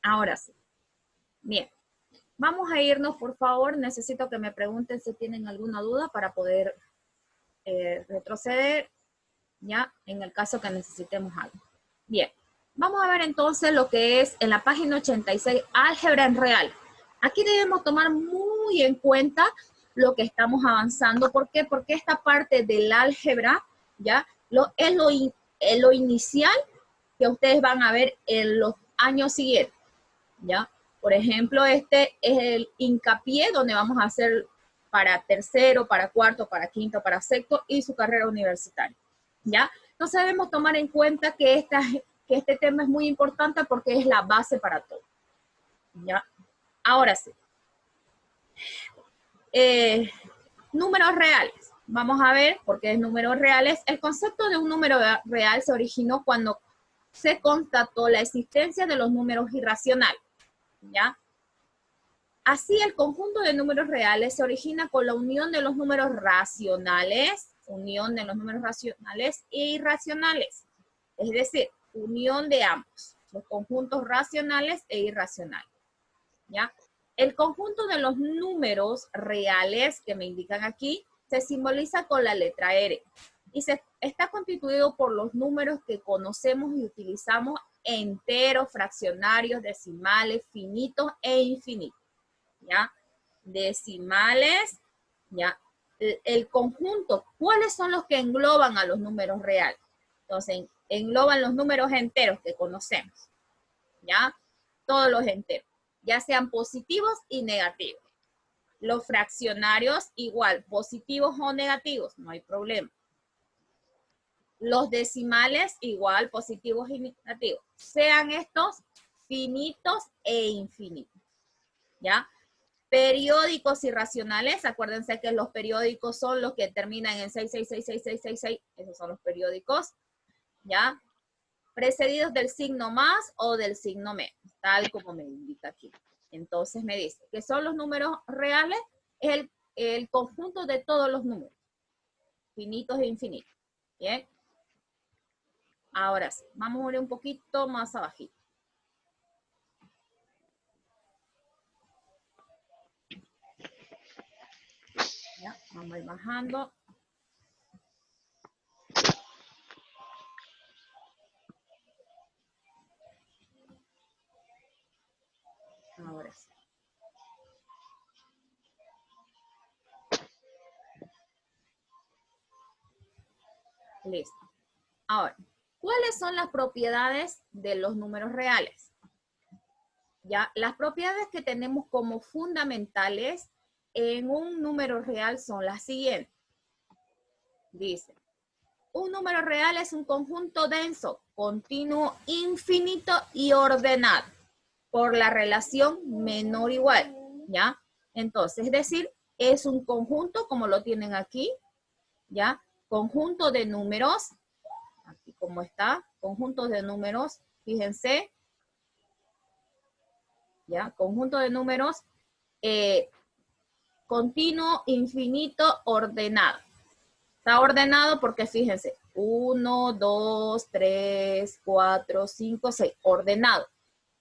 Ahora sí. Bien. Vamos a irnos, por favor. Necesito que me pregunten si tienen alguna duda para poder retroceder, ya, en el caso que necesitemos algo. Bien. Vamos a ver entonces lo que es en la página 86, álgebra en real. Aquí debemos tomar muy en cuenta lo que estamos avanzando. ¿Por qué? Porque esta parte del álgebra, ya, es lo inicial que ustedes van a ver en los años siguientes, ¿ya? Por ejemplo, este es el hincapié donde vamos a hacer para tercero, para cuarto, para quinto, para sexto y su carrera universitaria, ¿ya? Entonces debemos tomar en cuenta que este tema es muy importante porque es la base para todo, ¿ya? Ahora sí. Números reales. Vamos a ver por qué es números reales. El concepto de un número real se originó cuando se constató la existencia de los números irracionales, ¿ya? Así, el conjunto de números reales se origina con la unión de los números racionales, e irracionales. Es decir, unión de ambos, los conjuntos racionales e irracionales, ¿ya? El conjunto de los números reales que me indican aquí se simboliza con la letra R y está constituido por los números que conocemos y utilizamos enteros, fraccionarios, decimales, finitos e infinitos, ¿ya? Decimales, ¿ya? El conjunto, ¿cuáles son los que engloban a los números reales? Entonces, engloban los números enteros que conocemos, ¿ya? Todos los enteros, ya sean positivos y negativos. Los fraccionarios, igual, positivos o negativos, no hay problema. Los decimales, igual, positivos y negativos. Sean estos finitos e infinitos, ¿ya? Periódicos irracionales, acuérdense que los periódicos son los que terminan en 6666666, esos son los periódicos, ¿ya? Precedidos del signo más o del signo menos, tal como me indica aquí. Entonces me dice que son los números reales, es el conjunto de todos los números, finitos e infinitos, ¿bien? Ahora sí, vamos a ir un poquito más abajito. ¿Ya? Vamos a ir bajando. Ahora sí. Listo. Ahora, ¿cuáles son las propiedades de los números reales? Ya, las propiedades que tenemos como fundamentales en un número real son las siguientes. Dice, un número real es un conjunto denso, continuo, infinito y ordenado por la relación menor igual, ¿ya? Entonces, es decir, es un conjunto, como lo tienen aquí, ¿ya? Conjunto de números, aquí como está, conjuntos de números, fíjense, ¿ya? Conjunto de números continuo, infinito, ordenado. Está ordenado porque fíjense, 1, 2, 3, 4, 5, 6, ordenado.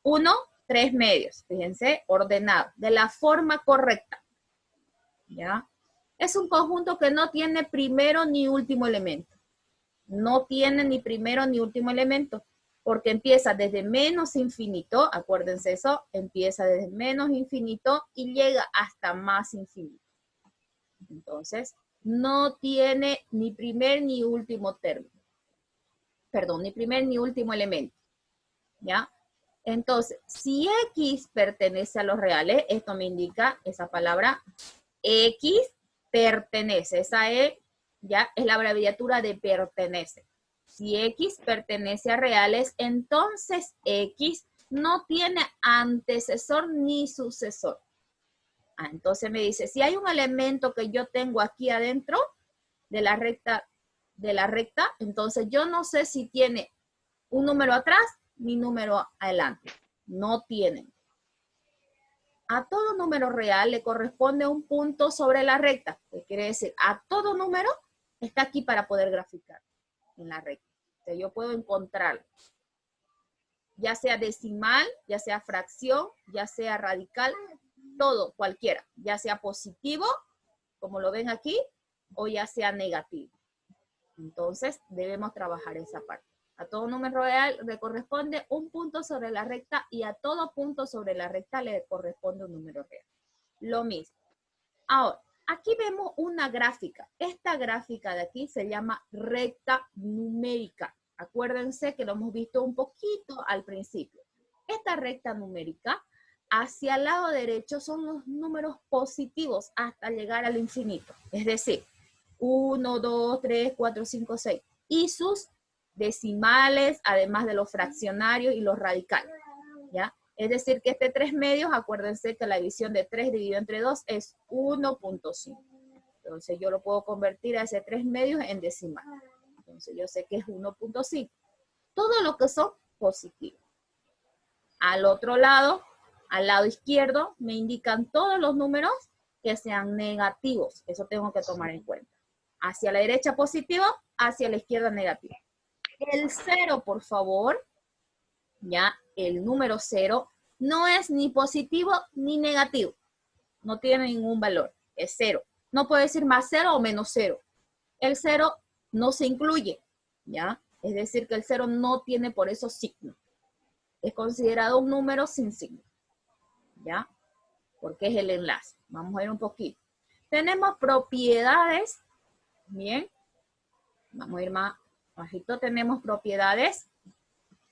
1, 3 medios, fíjense, ordenado, de la forma correcta. ¿Ya? Es un conjunto que no tiene primero ni último elemento. No tiene ni primero ni último elemento, porque empieza desde menos infinito, acuérdense eso, empieza desde menos infinito y llega hasta más infinito. Entonces, no tiene ni primer ni último término. Perdón, ni primer ni último elemento. ¿Ya? Entonces, si X pertenece a los reales, esto me indica esa palabra, X pertenece, esa E ya es la abreviatura de pertenece. Si X pertenece a reales, entonces X no tiene antecesor ni sucesor. Entonces me dice, si hay un elemento que yo tengo aquí adentro de la recta, entonces yo no sé si tiene un número atrás ni número adelante. No tienen. A todo número real le corresponde un punto sobre la recta. ¿Qué quiere decir? A todo número está aquí para poder graficar en la recta. O sea, yo puedo encontrarlo. ya sea decimal, ya sea fracción, ya sea radical, todo, cualquiera, ya sea positivo, como lo ven aquí, o ya sea negativo. Entonces, debemos trabajar esa parte. A todo número real le corresponde un punto sobre la recta y a todo punto sobre la recta le corresponde un número real. Lo mismo. Ahora, aquí vemos una gráfica. Esta gráfica de aquí se llama recta numérica. Acuérdense que lo hemos visto un poquito al principio. Esta recta numérica, hacia el lado derecho son los números positivos hasta llegar al infinito. Es decir, 1, 2, 3, 4, 5, 6. Y sus decimales, además de los fraccionarios y los radicales. ¿Ya? Es decir, que este 3 medios, acuérdense que la división de 3 dividido entre 2 es 1.5. Entonces yo lo puedo convertir a ese 3 medios en decimal. Entonces yo sé que es 1.5. Todo lo que son positivos. Al otro lado, al lado izquierdo, me indican todos los números que sean negativos. Eso tengo que tomar en cuenta. Hacia la derecha positivo, hacia la izquierda negativo. El 0, por favor, ya, el número 0 no es ni positivo ni negativo. No tiene ningún valor. Es 0. No puede decir más 0 o menos 0. El 0 no se incluye, ¿ya? Es decir, que el 0 no tiene por eso signo. Es considerado un número sin signo, ¿ya? Porque es el enlace. Vamos a ver un poquito. Tenemos propiedades, bien. Vamos a ir más bajito. Tenemos propiedades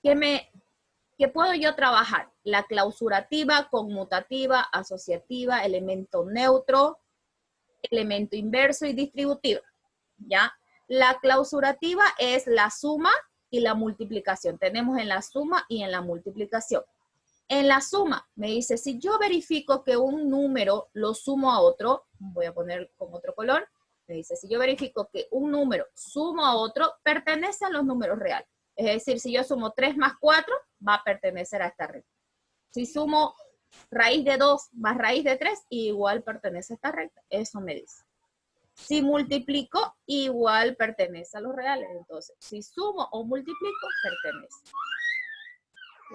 que puedo yo trabajar. La clausurativa, conmutativa, asociativa, elemento neutro, elemento inverso y distributiva, ¿ya? La clausurativa es la suma y la multiplicación. Tenemos en la suma y en la multiplicación. En la suma, me dice, si yo verifico que un número lo sumo a otro, voy a poner con otro color, me dice, si yo verifico que un número sumo a otro, pertenece a los números reales. Es decir, si yo sumo 3 más 4, va a pertenecer a esta recta. Si sumo raíz de 2 más raíz de 3, igual pertenece a esta recta. Eso me dice. Si multiplico, igual pertenece a los reales. Entonces, si sumo o multiplico, pertenece.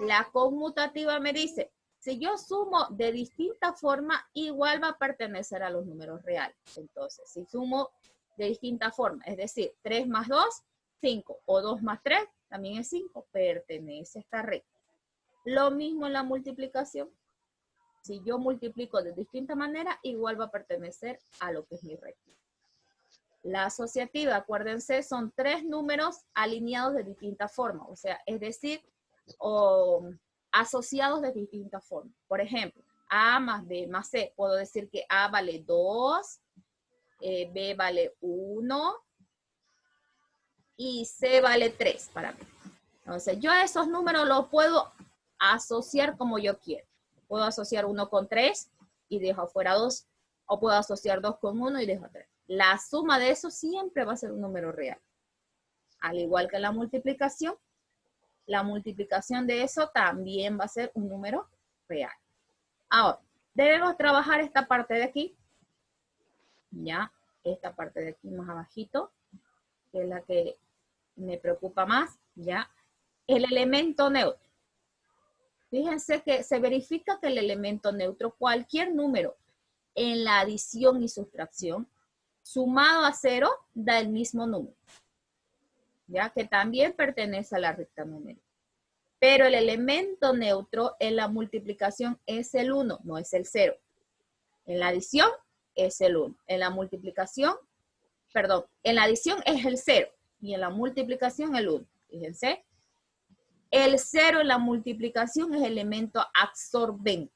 La conmutativa me dice, si yo sumo de distinta forma, igual va a pertenecer a los números reales. Entonces, si sumo de distinta forma, es decir, 3 más 2, 5, o 2 más 3, también es 5, pertenece a esta recta. Lo mismo en la multiplicación. Si yo multiplico de distinta manera, igual va a pertenecer a lo que es mi recta. La asociativa, acuérdense, son 3 números alineados de distinta forma. O sea, es decir, asociados de distinta forma. Por ejemplo, A más B más C. Puedo decir que A vale 2, B vale 1 y C vale 3 para mí. Entonces, yo a esos números los puedo asociar como yo quiero. Puedo asociar 1 con 3 y dejo afuera 2. O puedo asociar 2 con 1 y dejo 3. La suma de eso siempre va a ser un número real. Al igual que la multiplicación de eso también va a ser un número real. Ahora, debemos trabajar esta parte de aquí. Ya, esta parte de aquí más abajito, que es la que me preocupa más, ya. El elemento neutro. Fíjense que se verifica que el elemento neutro, cualquier número en la adición y sustracción, sumado a 0, da el mismo número. Ya que también pertenece a la recta numérica. Pero el elemento neutro en la multiplicación es el 1, no es el 0. En la adición es el 1. En la multiplicación, perdón, en la adición es el 0 y en la multiplicación el 1. Fíjense. El 0 en la multiplicación es elemento absorbente.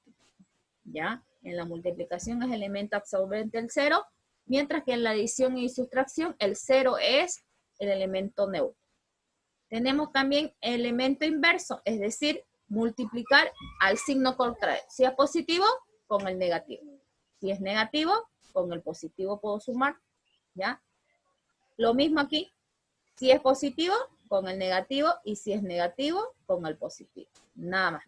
¿Ya? En la multiplicación es elemento absorbente el 0, mientras que en la adición y sustracción el 0 es el elemento neutro. Tenemos también elemento inverso, es decir, multiplicar al signo contrario. Si es positivo, con el negativo. Si es negativo, con el positivo puedo sumar. ¿Ya? Lo mismo aquí. Si es positivo, con el negativo. Y si es negativo, con el positivo. Nada más.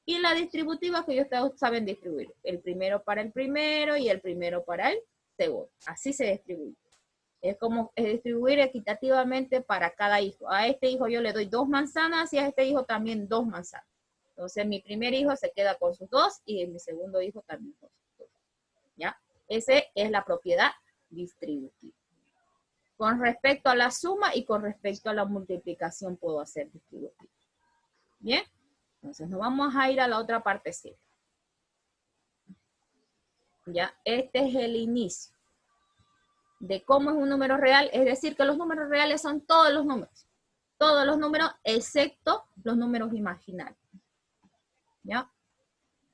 Y la distributiva que ustedes saben distribuir. El primero para el primero y el primero para el segundo. Así se distribuye. Es como distribuir equitativamente para cada hijo. A este hijo yo le doy 2 manzanas y a este hijo también 2 manzanas. Entonces mi primer hijo se queda con sus 2 y mi segundo hijo también con sus 2. ¿Ya? Esa es la propiedad distributiva. Con respecto a la suma y con respecto a la multiplicación puedo hacer distributiva. ¿Bien? Entonces nos vamos a ir a la otra partecita. ¿Ya? Este es el inicio de cómo es un número real, es decir, que los números reales son todos los números excepto los números imaginarios. ¿Ya?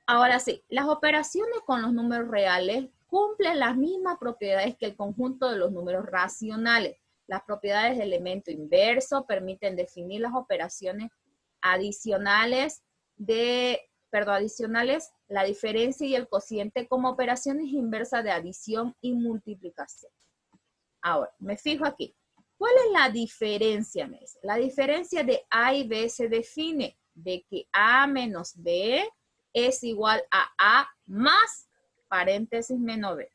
Ahora sí, las operaciones con los números reales cumplen las mismas propiedades que el conjunto de los números racionales. Las propiedades de elemento inverso permiten definir las operaciones adicionales la diferencia y el cociente como operaciones inversas de adición y multiplicación. Ahora, me fijo aquí. ¿Cuál es la diferencia? Me dice? La diferencia de A y B se define de que A menos B es igual a A más paréntesis menos B.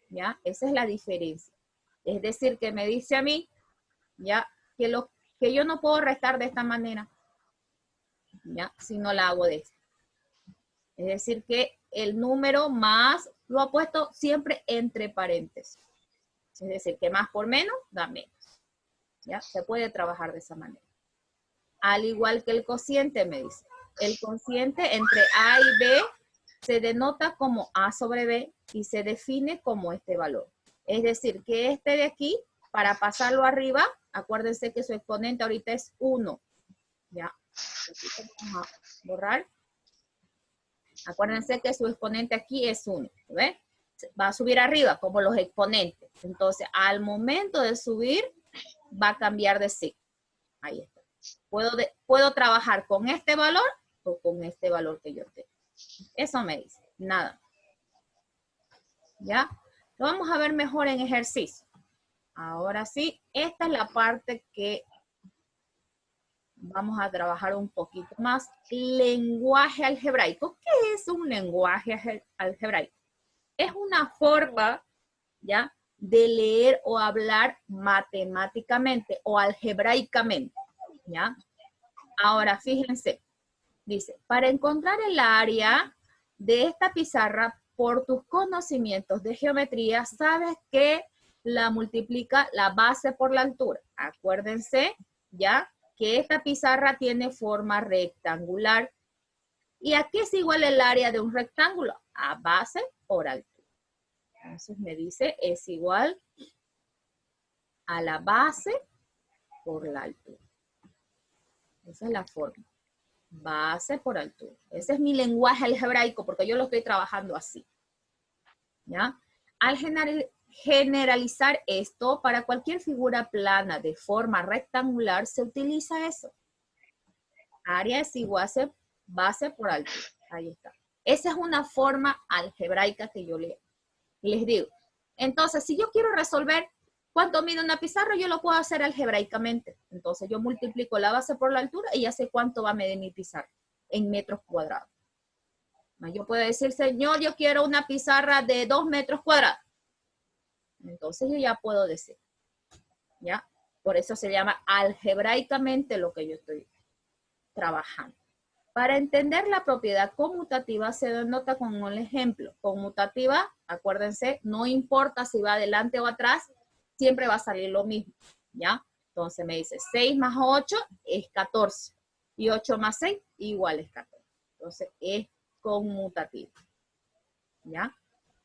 ¿Ya? Esa es la diferencia. Es decir, que me dice a mí, ¿ya? Que yo no puedo restar de esta manera, ¿ya? Si no la hago de esta. Es decir, que el número más lo ha puesto siempre entre paréntesis. Es decir, que más por menos da menos. ¿Ya? Se puede trabajar de esa manera. Al igual que el cociente, me dice. El cociente entre A y B se denota como A sobre B y se define como este valor. Es decir, que este de aquí, para pasarlo arriba, acuérdense que su exponente ahorita es 1. ¿Ya? Vamos a borrar. Acuérdense que su exponente aquí es 1. ¿Ves? Va a subir arriba como los exponentes. Entonces, al momento de subir, va a cambiar de signo. Ahí está. Puedo trabajar con este valor o con este valor que yo tengo. Eso me dice. Nada. ¿Ya? Lo vamos a ver mejor en ejercicio. Ahora sí, esta es la parte que vamos a trabajar un poquito más. Lenguaje algebraico. ¿Qué es un lenguaje algebraico? Es una forma, ¿ya?, de leer o hablar matemáticamente o algebraicamente, ¿ya? Ahora, fíjense, dice, para encontrar el área de esta pizarra, por tus conocimientos de geometría, sabes que la multiplica la base por la altura. Acuérdense, ¿ya?, que esta pizarra tiene forma rectangular. ¿Y a qué es igual el área de un rectángulo? A base por altura. Entonces me dice, es igual a la base por la altura. Esa es la forma. Base por altura. Ese es mi lenguaje algebraico porque yo lo estoy trabajando así. ¿Ya? Al generalizar esto, para cualquier figura plana de forma rectangular se utiliza eso. Área es igual a base por altura. Ahí está. Esa es una forma algebraica que yo les digo. Entonces, si yo quiero resolver cuánto mide una pizarra, yo lo puedo hacer algebraicamente. Entonces, yo multiplico la base por la altura y ya sé cuánto va a medir mi pizarra en metros cuadrados. Yo puedo decir, señor, yo quiero una pizarra de 2 metros cuadrados. Entonces, yo ya puedo decir. ¿Ya? Por eso se llama algebraicamente lo que yo estoy trabajando. Para entender la propiedad conmutativa se denota con un ejemplo. Conmutativa, acuérdense, no importa si va adelante o atrás, siempre va a salir lo mismo, ¿ya? Entonces me dice 6 más 8 es 14 y 8 más 6 igual es 14. Entonces es conmutativa, ¿ya?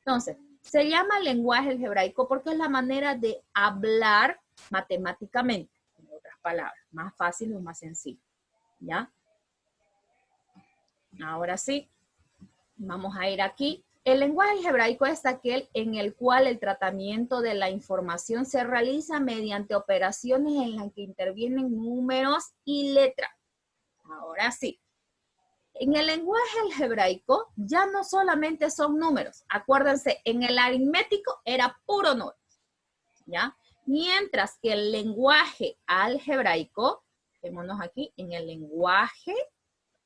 Entonces, se llama lenguaje algebraico porque es la manera de hablar matemáticamente, en otras palabras, más fácil o más sencillo, ¿ya? Ahora sí, vamos a ir aquí. El lenguaje algebraico es aquel en el cual el tratamiento de la información se realiza mediante operaciones en las que intervienen números y letras. Ahora sí. En el lenguaje algebraico ya no solamente son números. Acuérdense, en el aritmético era puro número, ¿ya? Mientras que el lenguaje algebraico, fijémonos aquí, en el lenguaje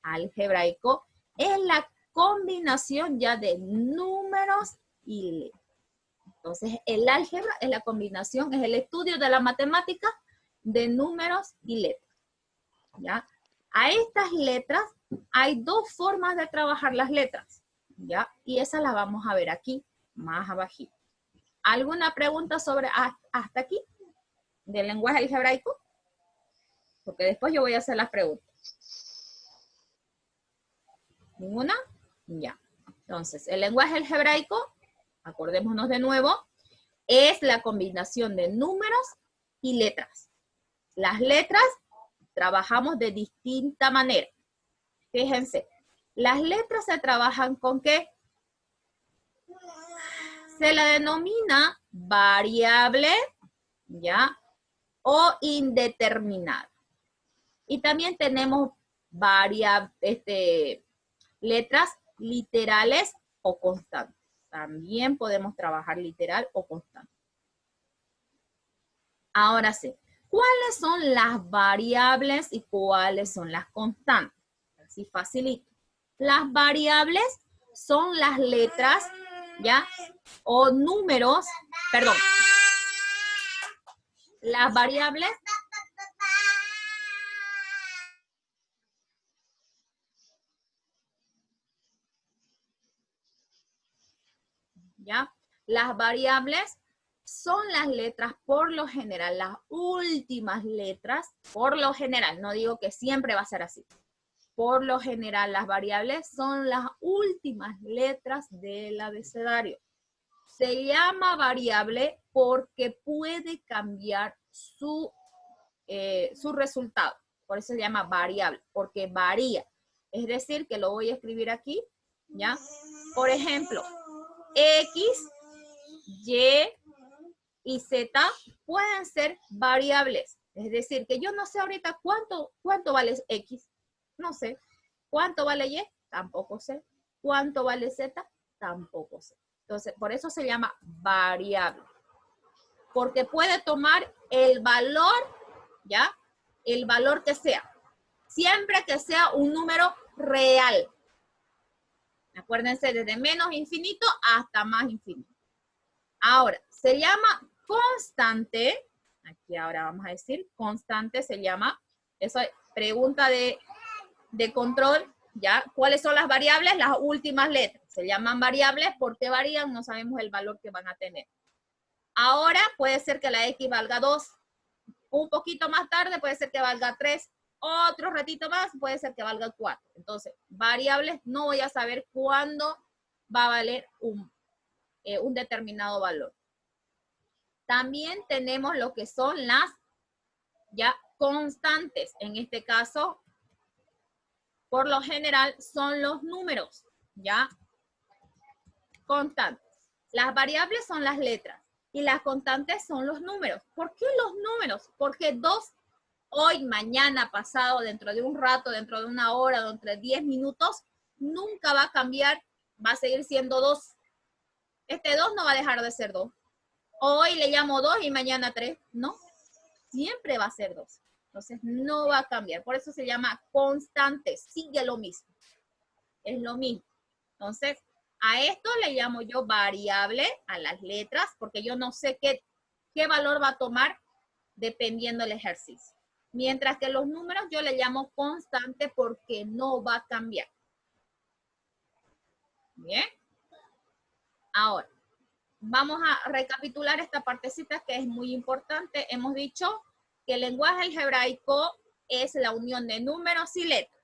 algebraico es la combinación ya de números y letras. Entonces, el álgebra es la combinación, es el estudio de la matemática de números y letras, ¿ya? A estas letras hay dos formas de trabajar las letras, ¿ya? Y esas las vamos a ver aquí, más abajito. ¿Alguna pregunta sobre hasta aquí del lenguaje algebraico? Porque después yo voy a hacer las preguntas. ¿Ninguna? Ya. Entonces, el lenguaje algebraico, acordémonos de nuevo, es la combinación de números y letras. Las letras trabajamos de distinta manera. Fíjense, las letras se trabajan con ¿qué? Se la denomina variable, ¿ya? O indeterminada. Y también tenemos letras literales o constantes. También podemos trabajar literal o constante. Ahora sí, ¿cuáles son las variables y cuáles son las constantes? Así facilito. Las variables son las letras, ¿ya? O números, perdón. Las variables ¿ya? Las variables son las letras, por lo general, las últimas letras, por lo general, no digo que siempre va a ser así. Por lo general, las variables son las últimas letras del abecedario. Se llama variable porque puede cambiar su resultado. Por eso se llama variable, porque varía. Es decir, que lo voy a escribir aquí, ¿ya? Por ejemplo, X, Y y Z pueden ser variables. Es decir, que yo no sé ahorita cuánto vale X. No sé. ¿Cuánto vale Y? Tampoco sé. ¿Cuánto vale Z? Tampoco sé. Entonces, por eso se llama variable. Porque puede tomar el valor, ¿ya? El valor que sea. Siempre que sea un número real. Acuérdense, desde menos infinito hasta más infinito. Ahora, se llama constante. Aquí ahora vamos a decir, constante se llama. Eso es pregunta de control, ¿ya? ¿Cuáles son las variables? Las últimas letras. Se llaman variables porque varían, no sabemos el valor que van a tener. Ahora puede ser que la X valga 2. Un poquito más tarde puede ser que valga 3. Otro ratito más puede ser que valga 4. Entonces, variables, no voy a saber cuándo va a valer un determinado valor. También tenemos lo que son las ya constantes. En este caso, por lo general, son los números, ¿ya? Constantes. Las variables son las letras y las constantes son los números. ¿Por qué los números? Porque 2, hoy, mañana, pasado, dentro de un rato, dentro de una hora, dentro de 10 minutos, nunca va a cambiar, va a seguir siendo 2. Este 2 no va a dejar de ser 2. Hoy le llamo 2 y mañana 3. No, siempre va a ser 2. Entonces no va a cambiar. Por eso se llama constante. Sigue lo mismo. Es lo mismo. Entonces, a esto le llamo yo variable, a las letras, porque yo no sé qué valor va a tomar dependiendo del ejercicio. Mientras que los números yo le llamo constante porque no va a cambiar. Bien. Ahora, vamos a recapitular esta partecita que es muy importante. Hemos dicho que el lenguaje algebraico es la unión de números y letras,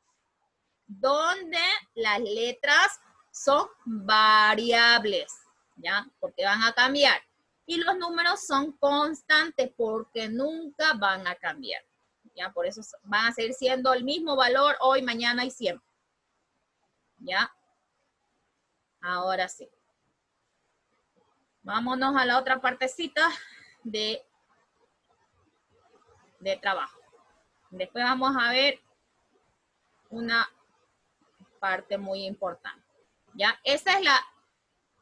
donde las letras son variables, ¿ya? Porque van a cambiar. Y los números son constantes porque nunca van a cambiar, ¿ya? Por eso van a seguir siendo el mismo valor hoy, mañana y siempre, ¿ya? Ahora sí. Vámonos a la otra partecita de trabajo. Después vamos a ver una parte muy importante. ¿Ya? Esa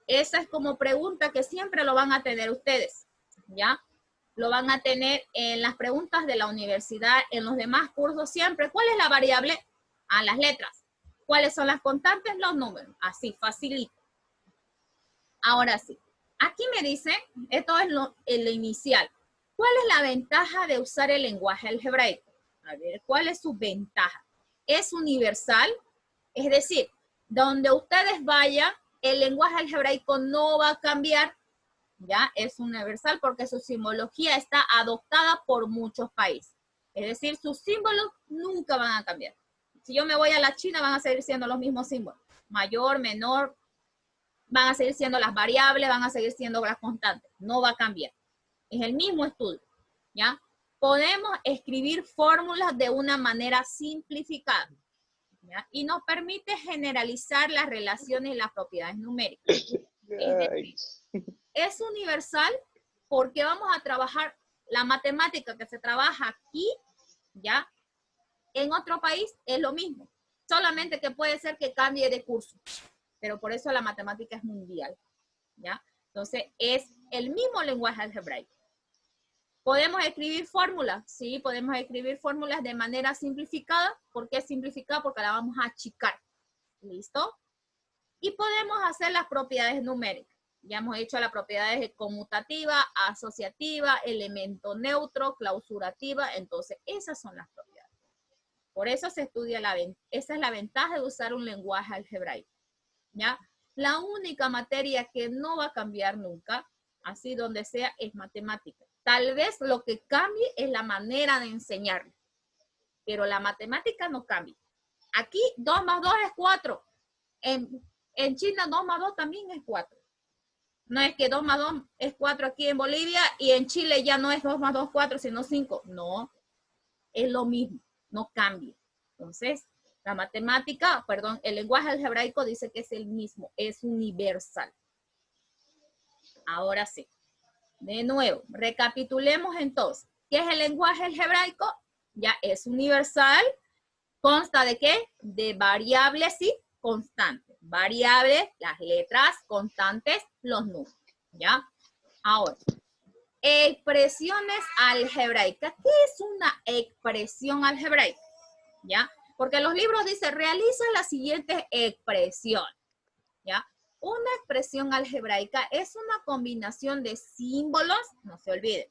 es como pregunta que siempre lo van a tener ustedes. ¿Ya? Lo van a tener en las preguntas de la universidad, en los demás cursos siempre. ¿Cuál es la variable? A las letras. ¿Cuáles son las constantes? Los números. Así, facilito. Ahora sí. Aquí me dice, esto es lo inicial. ¿Cuál es la ventaja de usar el lenguaje algebraico? A ver, ¿cuál es su ventaja? Es universal, es decir, donde ustedes vayan, el lenguaje algebraico no va a cambiar, ya es universal porque su simbología está adoptada por muchos países. Es decir, sus símbolos nunca van a cambiar. Si yo me voy a la China, van a seguir siendo los mismos símbolos. Mayor, menor, van a seguir siendo las variables, van a seguir siendo las constantes. No va a cambiar. Es el mismo estudio, ¿ya? Podemos escribir fórmulas de una manera simplificada, ¿ya? Y nos permite generalizar las relaciones y las propiedades numéricas. Es universal porque vamos a trabajar la matemática que se trabaja aquí, ¿ya? En otro país es lo mismo, solamente que puede ser que cambie de curso, pero por eso la matemática es mundial, ¿ya? Entonces, es el mismo lenguaje algebraico. ¿Podemos escribir fórmulas? Sí, podemos escribir fórmulas de manera simplificada. ¿Por qué simplificada? Porque la vamos a achicar. ¿Listo? Y podemos hacer las propiedades numéricas. Ya hemos hecho las propiedades conmutativa, asociativa, elemento neutro, clausurativa. Entonces, esas son las propiedades. Por eso se estudia esa es la ventaja de usar un lenguaje algebraico. ¿Ya? La única materia que no va a cambiar nunca, así donde sea, es matemática. Tal vez lo que cambie es la manera de enseñarlo, pero la matemática no cambia. Aquí 2 más 2 es 4. En China 2 más 2 también es 4. No es que 2 más 2 es 4 aquí en Bolivia y en Chile ya no es 2 más 2, 4, sino 5. No, es lo mismo, no cambia. Entonces, la matemática, perdón, el lenguaje algebraico dice que es el mismo, es universal. Ahora sí. De nuevo, recapitulemos entonces. ¿Qué es el lenguaje algebraico? Ya es universal. ¿Consta de qué? De variables y constantes. Variables, las letras, constantes, los números. ¿Ya? Ahora, expresiones algebraicas. ¿Qué es una expresión algebraica? ¿Ya? Porque los libros dicen, realiza las siguientes expresiones. ¿Ya? Una expresión algebraica es una combinación de símbolos, no se olviden,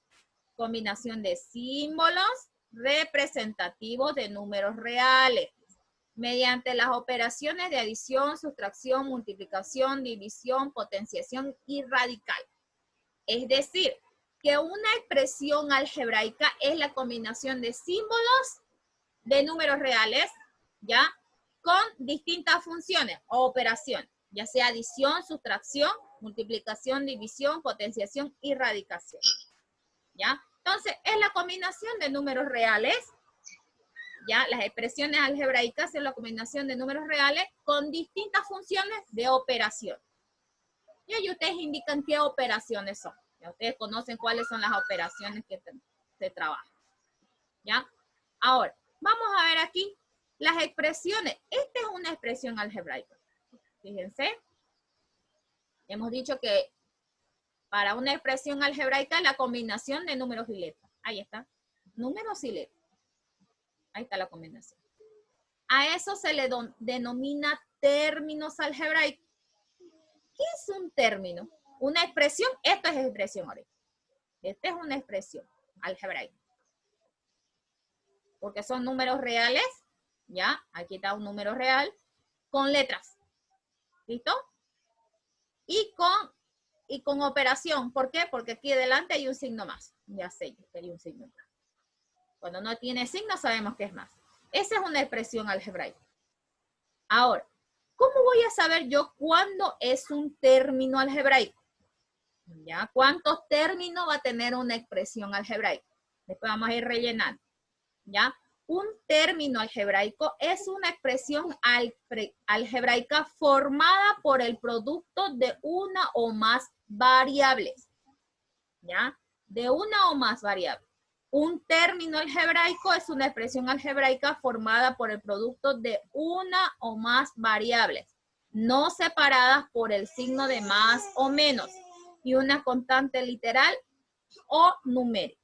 combinación de símbolos representativos de números reales, mediante las operaciones de adición, sustracción, multiplicación, división, potenciación y radical. Es decir, que una expresión algebraica es la combinación de símbolos de números reales, ¿ya? Con distintas funciones o operaciones, ya sea adición, sustracción, multiplicación, división, potenciación y radicación, ¿ya? Entonces, es la combinación de números reales, ¿ya? Las expresiones algebraicas son la combinación de números reales con distintas funciones de operación. Y ahí ustedes indican qué operaciones son. Ya ustedes conocen cuáles son las operaciones que se trabajan, ¿ya? Ahora, vamos a ver aquí las expresiones. Esta es una expresión algebraica. Fíjense. Hemos dicho que para una expresión algebraica es la combinación de números y letras. Ahí está. Números y letras. Ahí está la combinación. A eso se le denomina términos algebraicos. ¿Qué es un término? Una expresión. Esto es expresión ahorita. Esta es una expresión algebraica. Porque son números reales. Ya, aquí está un número real. Con letras. ¿Listo? Y con operación. ¿Por qué? Porque aquí adelante hay un signo más. Ya sé que hay un signo más. Cuando no tiene signo sabemos que es más. Esa es una expresión algebraica. Ahora, ¿cómo voy a saber yo cuándo es un término algebraico? ¿Ya? ¿Cuántos términos va a tener una expresión algebraica? Después vamos a ir rellenando. ¿Ya? Un término algebraico es una expresión algebraica formada por el producto de una o más variables. ¿Ya? De una o más variables. Un término algebraico es una expresión algebraica formada por el producto de una o más variables, no separadas por el signo de más o menos, y una constante literal o numérica.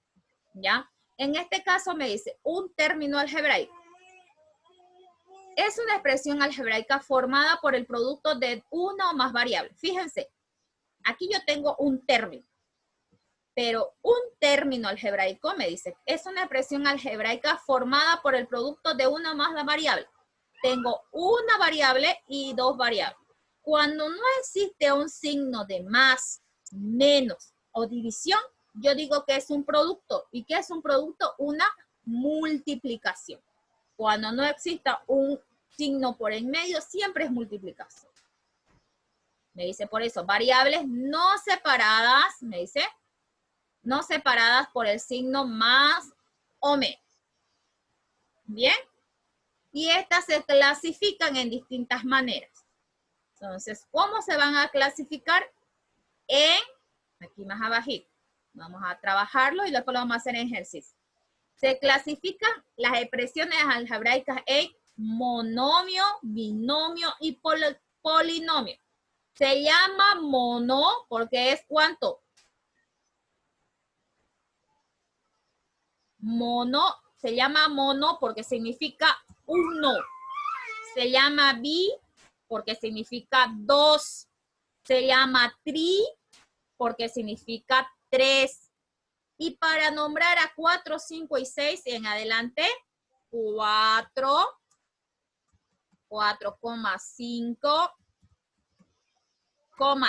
¿Ya? En este caso me dice, un término algebraico es una expresión algebraica formada por el producto de una o más variables. Fíjense, Aquí yo tengo un término. Pero un término algebraico, me dice, es una expresión algebraica formada por el producto de una o más de variables. Tengo una variable y dos variables. Cuando no existe un signo de más, menos o división, yo digo que es un producto. ¿Y qué es un producto? Una multiplicación. Cuando no exista un signo por en medio, siempre es multiplicación. Me dice por eso, variables no separadas, me dice, no separadas por el signo más o menos. ¿Bien? Y estas se clasifican en distintas maneras. Entonces, ¿cómo se van a clasificar? Aquí más abajito. Vamos a trabajarlo y después lo vamos a hacer en ejercicio. Se clasifican las expresiones algebraicas en monomio, binomio y polinomio. Se llama mono porque es ¿cuánto? Mono, se llama mono porque significa uno. Se llama bi porque significa dos. Se llama tri porque significa tres. Y para nombrar a 4, 5 y 6 en adelante, 4, 4,5,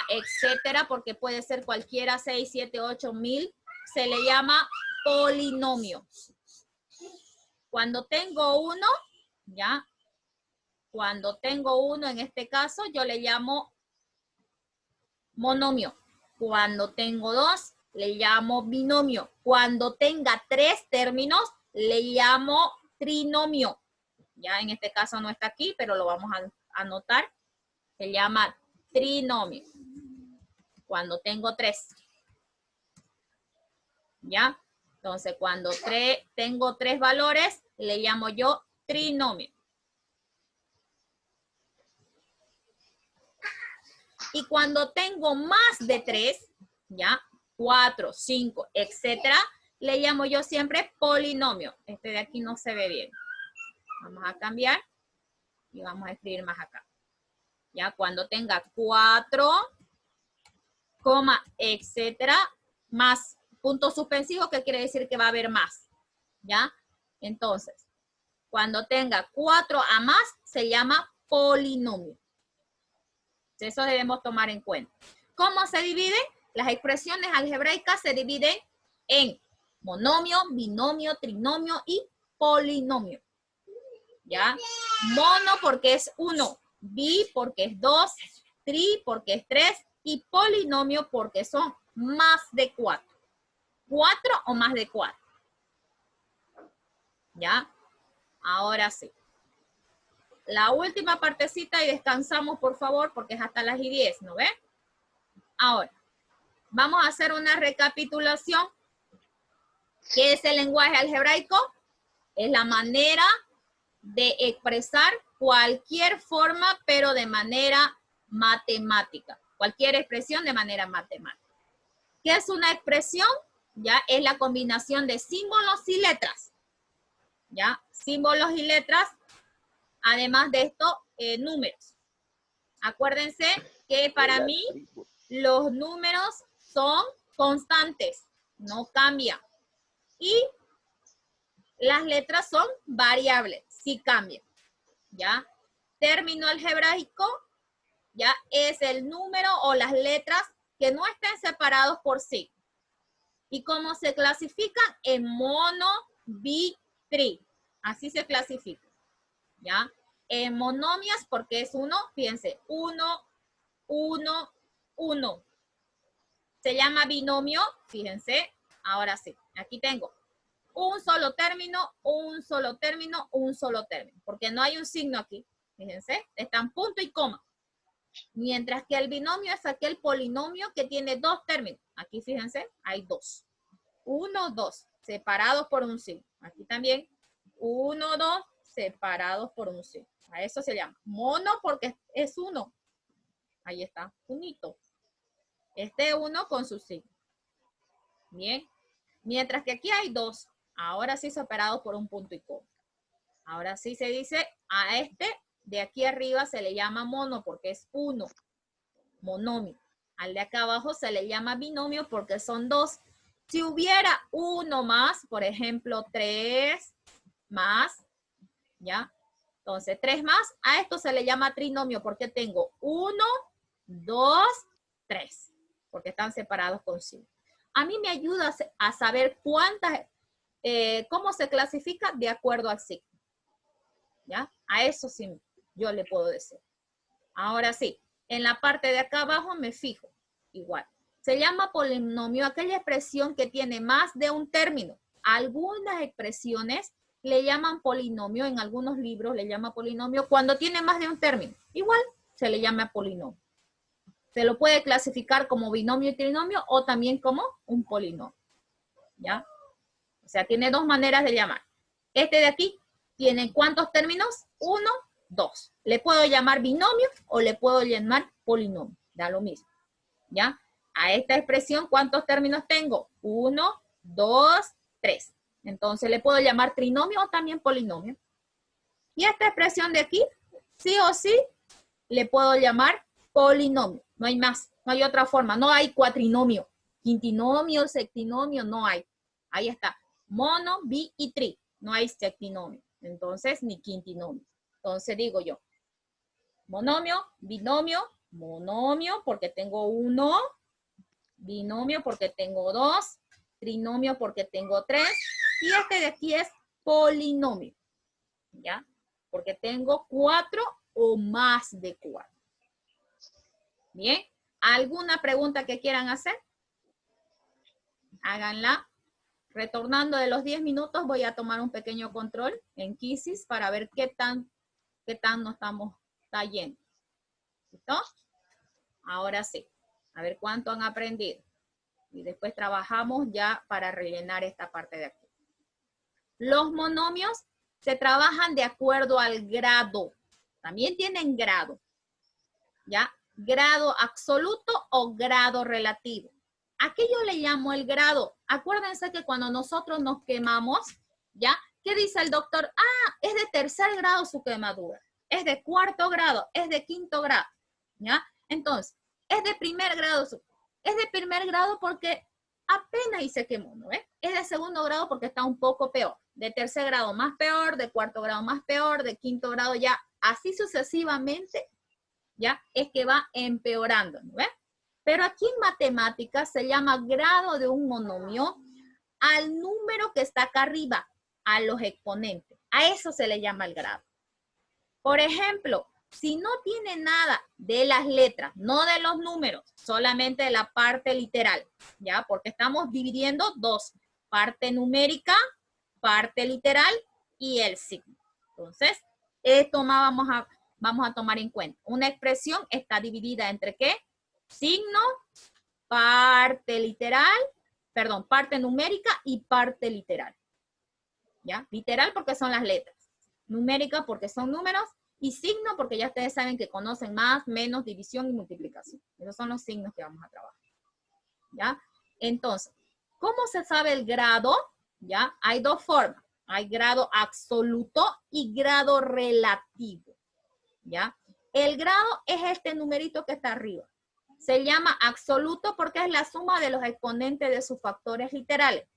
etcétera, porque puede ser cualquiera, 6, 7, 8, 1000, se le llama polinomio. Cuando tengo uno, ¿ya? Cuando tengo uno, en este caso, yo le llamo monomio. Cuando tengo dos, le llamo binomio. Cuando tenga tres términos, le llamo trinomio. Ya en este caso no está aquí, pero lo vamos a anotar. Se llama trinomio. Cuando tengo tres. ¿Ya? Entonces, cuando tengo tres valores, le llamo yo trinomio. Y cuando tengo más de 3, ¿ya? 4, 5, etcétera, le llamo yo siempre polinomio. Este de aquí no se ve bien. Vamos a cambiar y vamos a escribir más acá. ¿Ya? Cuando tenga 4, etcétera, más punto suspensivo, que quiere decir que va a haber más. ¿Ya? Entonces, cuando tenga 4 a más, se llama polinomio. Eso debemos tomar en cuenta. ¿Cómo se dividen? Las expresiones algebraicas se dividen en monomio, binomio, trinomio y polinomio. ¿Ya? Mono porque es 1, bi porque es 2, tri porque es 3 y polinomio porque son más de 4. 4 o más de 4. ¿Ya? Ahora sí. La última partecita y descansamos, por favor, porque es hasta las 10, ¿no ve? Ahora, vamos a hacer una recapitulación. ¿Qué es el lenguaje algebraico? Es la manera de expresar cualquier forma, pero de manera matemática. Cualquier expresión de manera matemática. ¿Qué es una expresión? Ya es la combinación de símbolos y letras. ¿Ya? Símbolos y letras. Además de esto, números. Acuérdense que para mí los números son constantes, no cambian. Y las letras son variables, sí cambian. ¿Ya? Término algebraico, ya es el número o las letras que no estén separados por sí. ¿Y cómo se clasifican? En mono, bi, tri. Así se clasifica. ¿Ya? En monomias, porque es 1, fíjense, 1, 1, 1. Se llama binomio, fíjense, ahora sí, aquí tengo un solo término, un solo término, un solo término, porque no hay un signo aquí, fíjense, están punto y coma. Mientras que el binomio es aquel polinomio que tiene dos términos. Aquí fíjense, hay dos. 1, 2, separados por un signo. Aquí también, 1, 2, separados por un signo. A eso se llama mono porque es 1. Ahí está, unito. Este 1 con su signo. Bien. Mientras que aquí hay 2. Ahora sí separados por un punto y coma. Ahora sí se dice a este de aquí arriba se le llama mono porque es 1. Monomio. Al de acá abajo se le llama binomio porque son dos. Si hubiera uno más, por ejemplo, 3 más, ¿ya? Entonces, 3 más, a esto se le llama trinomio porque tengo 1, 2, 3, porque están separados con signo. A mí me ayuda a saber cuántas, cómo se clasifica de acuerdo al signo. ¿Ya? A eso sí yo le puedo decir. Ahora sí, en la parte de acá abajo me fijo. Igual. Se llama polinomio aquella expresión que tiene más de un término. Algunas expresiones le llaman polinomio, en algunos libros le llama polinomio cuando tiene más de un término. Igual se le llama polinomio. Se lo puede clasificar como binomio y trinomio o también como un polinomio. ¿Ya? O sea, tiene dos maneras de llamar. Este de aquí tiene ¿cuántos términos? 1, 2. Le puedo llamar binomio o le puedo llamar polinomio. Da lo mismo. ¿Ya? A esta expresión, ¿cuántos términos tengo? 1, 2, 3. Entonces, le puedo llamar trinomio o también polinomio. Y esta expresión de aquí, sí o sí, le puedo llamar polinomio. No hay más, no hay otra forma. No hay cuatrinomio, quintinomio, septinomio, no hay. Ahí está. Mono, bi y tri. No hay septinomio. Entonces, ni quintinomio. Entonces, digo yo, monomio, binomio, monomio porque tengo 1, binomio porque tengo 2, trinomio porque tengo 3, y este de aquí es polinomio, ¿ya? Porque tengo 4 o más de 4. Bien, ¿alguna pregunta que quieran hacer? Háganla. Retornando de los 10 minutos voy a tomar un pequeño control en Quizzes para ver qué tan nos estamos yendo. ¿Listo? Ahora sí. A ver cuánto han aprendido. Y después trabajamos ya para rellenar esta parte de aquí. Los monomios se trabajan de acuerdo al grado. También tienen grado. ¿Ya? Grado absoluto o grado relativo. ¿A qué yo le llamo el grado? Acuérdense que cuando nosotros nos quemamos, ¿ya? ¿Qué dice el doctor? Ah, es de tercer grado su quemadura. Es de cuarto grado, es de quinto grado, ¿ya? Entonces, es de primer grado. Es de primer grado porque apenas y se quemó, ¿no? Es de segundo grado porque está un poco peor. De tercer grado más peor, de cuarto grado más peor, de quinto grado ya, así sucesivamente, ¿ya? Es que va empeorando, ¿no ves? Pero aquí en matemáticas se llama grado de un monomio al número que está acá arriba, a los exponentes. A eso se le llama el grado. Por ejemplo, si no tiene nada de las letras, no de los números, solamente de la parte literal, ¿ya? Porque estamos dividiendo dos, parte numérica, parte literal y el signo. Entonces, esto vamos a tomar en cuenta. Una expresión está dividida entre ¿qué? Signo, parte literal, perdón, parte numérica y parte literal. ¿Ya? Literal porque son las letras. Numérica porque son números. Y signo porque ya ustedes saben que conocen más, menos, división y multiplicación. Esos son los signos que vamos a trabajar. ¿Ya? Entonces, ¿cómo se sabe el grado? ¿Ya? Hay dos formas. Hay grado absoluto y grado relativo. ¿Ya? El grado es este numerito que está arriba. Se llama absoluto porque es la suma de los exponentes de sus factores literales.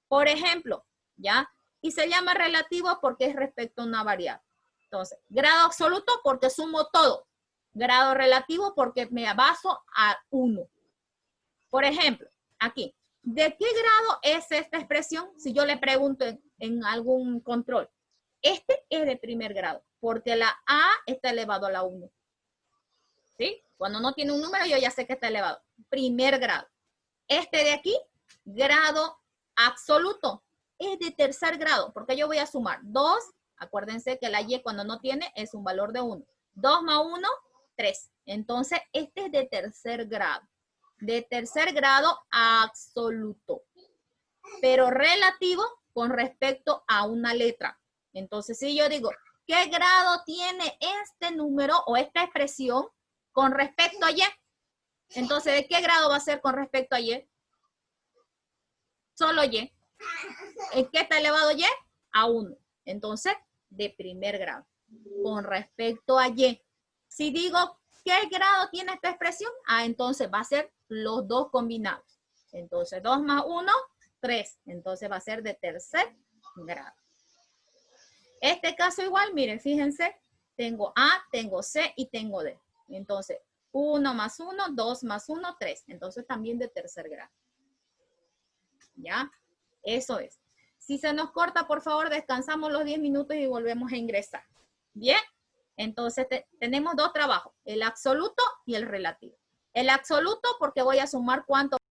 Por ejemplo, ¿ya? Y se llama relativo porque es respecto a una variable. Entonces, grado absoluto porque sumo todo. Grado relativo porque me baso a 1. Por ejemplo, aquí, ¿de qué grado es esta expresión? Si yo le pregunto en algún control. Este es de primer grado porque la A está elevado a la 1. ¿Sí? Cuando no tiene un número, yo ya sé que está elevado. Primer grado. Este de aquí, grado absoluto, es de tercer grado, porque yo voy a sumar 2. Acuérdense que la Y cuando no tiene es un valor de 1. 2 más 1, 3. Entonces, este es de tercer grado. De tercer grado absoluto. Pero relativo con respecto a una letra. Entonces, si yo digo, ¿qué grado tiene este número o esta expresión con respecto a Y? Entonces, ¿de qué grado va a ser con respecto a Y? Solo Y. ¿En qué está elevado Y? A 1. Entonces, de primer grado. Con respecto a Y. Si digo, ¿qué grado tiene esta expresión? Ah, entonces va a ser los dos combinados. Entonces 2 más 1, 3. Entonces va a ser de tercer grado. Este caso igual, miren, fíjense, tengo A, tengo C y tengo D. Entonces, 1 más 1, 2 más 1, 3. Entonces también de tercer grado. ¿Ya? Eso es. Si se nos corta, por favor, descansamos los 10 minutos y volvemos a ingresar. ¿Bien? Entonces, tenemos dos trabajos, el absoluto y el relativo. El absoluto porque voy a sumar cuánto